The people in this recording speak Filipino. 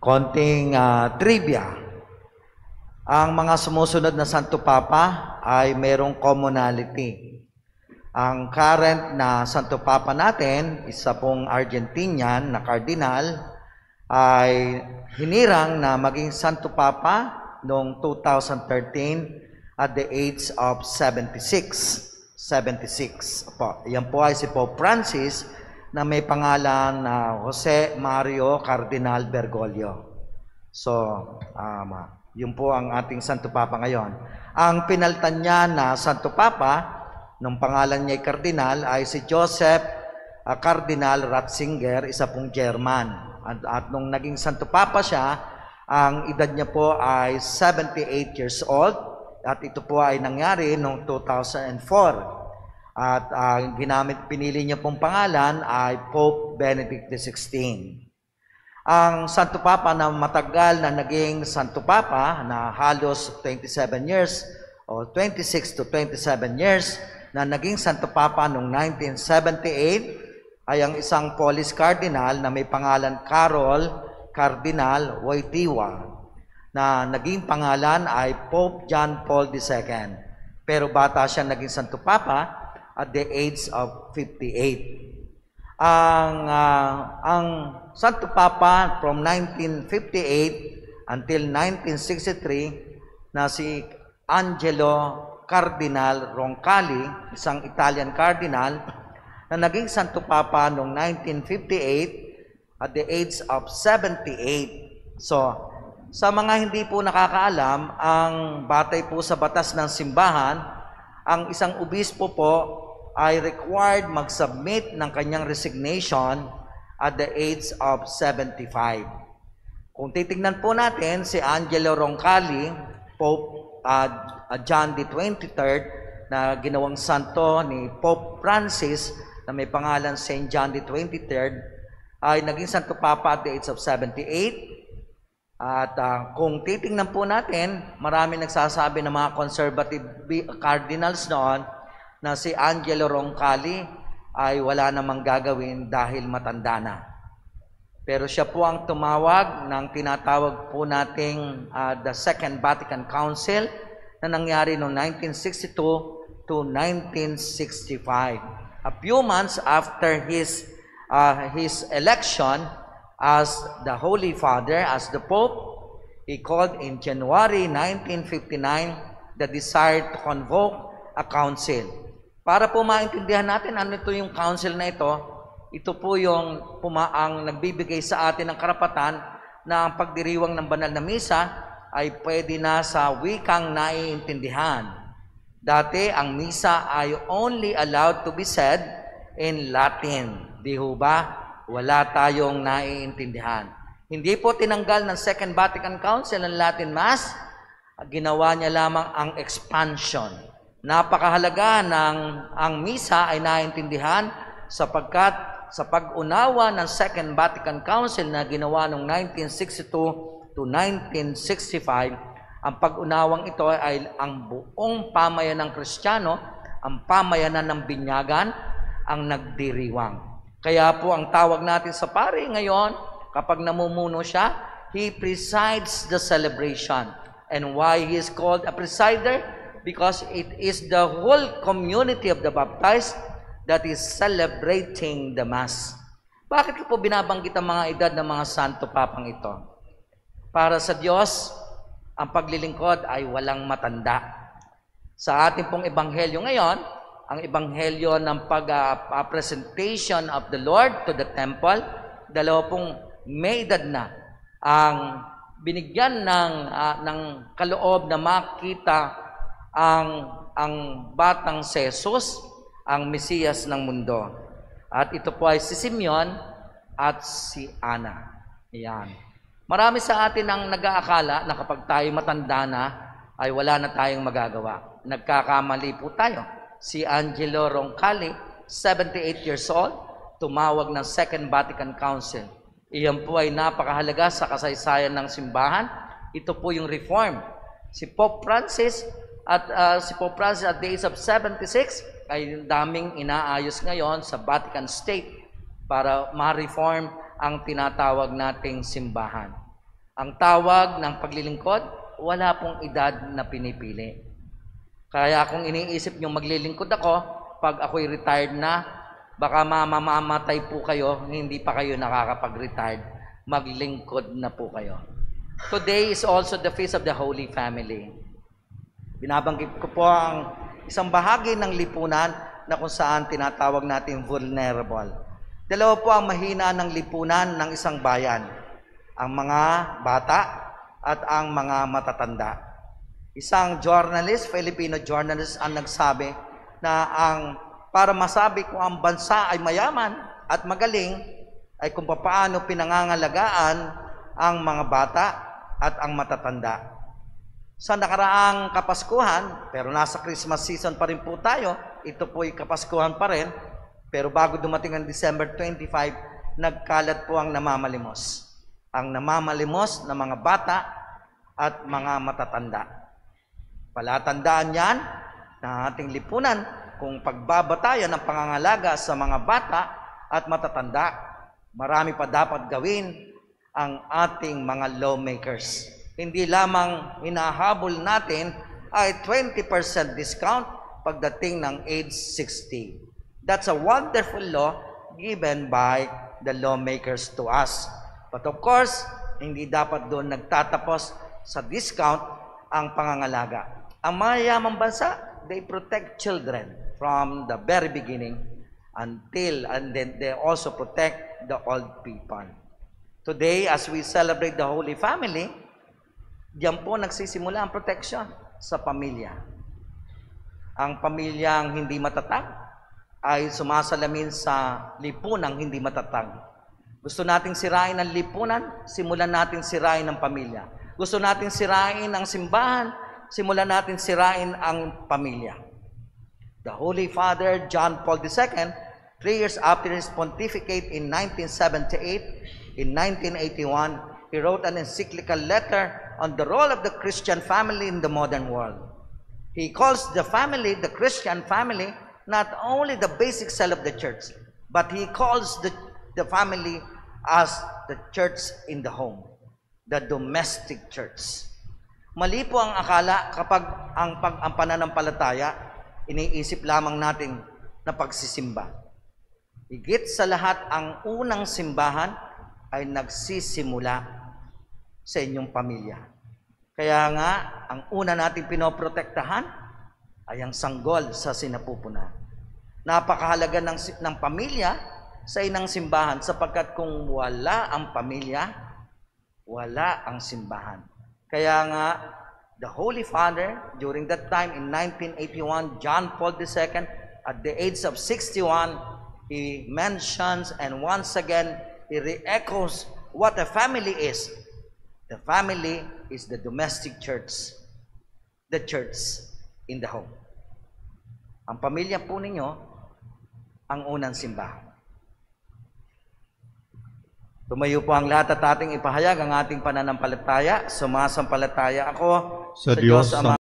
Konting trivia. Ang mga sumusunod na Santo Papa ay merong commonality. Ang current na Santo Papa natin, isa pong Argentinian na kardinal, ay hinirang na maging Santo Papa noong 2013 at the age of 76. 76. Yan po ay si Pope Francis na may pangalan na Jose Mario Cardinal Bergoglio. So, yun po ang ating Santo Papa ngayon. Ang pinaltan niya na Santo Papa, nung pangalan niya ay Cardinal, ay si Joseph Cardinal Ratzinger, isa pong German. At nung naging Santo Papa siya, ang edad niya po ay 78 years old. At ito po ay nangyari noong 2004. At pinili niya pong pangalan ay Pope Benedict XVI. Ang Santo Papa na matagal na naging Santo Papa na halos 27 years o 26 to 27 years na naging Santo Papa noong 1978 ay ang isang Polish Cardinal na may pangalan Karol Cardinal Wojtyła na naging pangalan ay Pope John Paul II. Pero bata siya naging Santo Papa at the age of 58. Ang Santo Papa from 1958 until 1963 na si Angelo Cardinal Roncalli, isang Italian cardinal, na naging Santo Papa noong 1958 at the age of 78. So, sa mga hindi po nakakaalam, ang batay po sa batas ng simbahan, ang isang obispo po ay required mag-submit ng kanyang resignation at the age of 75. Kung titingnan po natin si Angelo Roncalli, Pope John the 23rd, na ginawang santo ni Pope Francis, na may pangalan Saint John the 23rd, ay naging Santo Papa at the age of 78. At kung titingnan po natin, marami nagsasabi ng mga conservative cardinals noon na si Angelo Roncalli ay wala namang gagawin dahil matanda na. Pero siya po ang tumawag ng tinatawag po nating the Second Vatican Council na nangyari noong 1962 to 1965. A few months after his election as the Holy Father, as the Pope, he called in January 1959 the desire to convoke a council. Para po maintindihan natin ano ito yung council na ito po yung ang nagbibigay sa atin ng karapatan na ang pagdiriwang ng banal na misa ay pwede na sa wikang naiintindihan. Dati, ang misa ay only allowed to be said in Latin. Di ho ba? Wala tayong naiintindihan. Hindi po tinanggal ng Second Vatican Council ang Latin Mass. Ginawa niya lamang ang expansion. Napakahalaga ng ang misa ay naiintindihan sapagkat sa pag-unawa ng Second Vatican Council na ginawa noong 1962 to 1965, ang pag-unawang ito ay ang buong pamayanang Kristiyano, ang pamayanan ng binyagan, ang nagdiriwang. Kaya po ang tawag natin sa pari ngayon, kapag namumuno siya, he presides the celebration. And why he is called a presider? Because it is the whole community of the baptized that is celebrating the Mass. Bakit ko po binabanggit ang mga edad ng mga Santo Papang ito? Para sa Diyos, ang paglilingkod ay walang matanda. Sa ating pong ebanghelyo ngayon, ang ebanghelyo ng presentation of the Lord to the temple, dalawa pong may edad na ang binigyan ng kaloob na makita ang batang si Jesus, ang Mesiyas ng mundo. At ito po ay si Simeon at si Ana. Yan. Marami sa atin ang nag-aakala na kapag tayo matanda na, ay wala na tayong magagawa. Nagkakamali po tayo. Si Angelo Roncalli, 78 years old, tumawag ng Second Vatican Council. Iyan po ay napakahalaga sa kasaysayan ng simbahan. Ito po yung reform. Si Pope Francis at the age of 76 ay daming inaayos ngayon sa Vatican State para ma-reform ang tinatawag nating simbahan. Ang tawag ng paglilingkod, wala pong edad na pinipili. Kaya kung iniisip nyo maglilingkod ako, pag ako'y retired na, baka mamamatay po kayo, hindi pa kayo nakakapag-retired, maglingkod na po kayo. Today is also the Feast of the Holy Family. Binabanggit ko po ang isang bahagi ng lipunan na kung saan tinatawag natin vulnerable. Dalawa po ang mahina ng lipunan ng isang bayan. Ang mga bata at ang mga matatanda. Isang journalist, Filipino journalist, ang nagsabi na para masabi kung ang bansa ay mayaman at magaling ay kung paano pinangangalagaan ang mga bata at ang matatanda. Sa nakaraang Kapaskuhan, pero nasa Christmas season pa rin po tayo, ito po'y Kapaskuhan pa rin, pero bago dumating ang December 25, nagkalat po ang namamalimos. Ang namamalimos na mga bata at mga matatanda. Palatandaan yan na ating lipunan kung pagbabatayan ng pangangalaga sa mga bata at matatanda, marami pa dapat gawin ang ating mga lawmakers. Hindi lamang hinahabol natin ay 20% discount pagdating ng age 60. That's a wonderful law given by the lawmakers to us. But of course, hindi dapat doon nagtatapos sa discount ang pangangalaga. Ang mayayamang bansa, they protect children from the very beginning and then they also protect the old people. Today, as we celebrate the Holy Family, diyan po nagsisimula ang protection sa pamilya. Ang pamilyang hindi matatag ay sumasalamin sa lipunang hindi matatag. Gusto nating sirain ang lipunan, simulan natin sirain ang pamilya. Gusto natin sirain ang simbahan, simulan natin sirain ang pamilya. The Holy Father John Paul II, 3 years after his pontificate in 1978, in 1981, he wrote an encyclical letter on the role of the Christian family in the modern world. He calls the family, the Christian family, not only the basic cell of the church, but he calls the family as the church in the home, the domestic church. Mali po ang akala kapag ang pananampalataya, iniisip lamang natin na pagsisimba. Higit sa lahat, ang unang simbahan ay nagsisimula sa inyong pamilya. Kaya nga, ang una natin pinoprotektahan ay ang sanggol sa sinapupunan. Napakahalaga ng pamilya sa inang simbahan sapagkat kung wala ang pamilya, wala ang simbahan. Kaya nga, the Holy Father, during that time in 1981, John Paul II, at the age of 61, he mentions and once again, he re-echoes what a family is. The family is the domestic church, the church in the home. Ang pamilya po ninyo, ang unang simbahan. Tumayo po ang lahat at ating ipahayag ang ating pananampalataya. Sumasampalataya ako sa Diyos,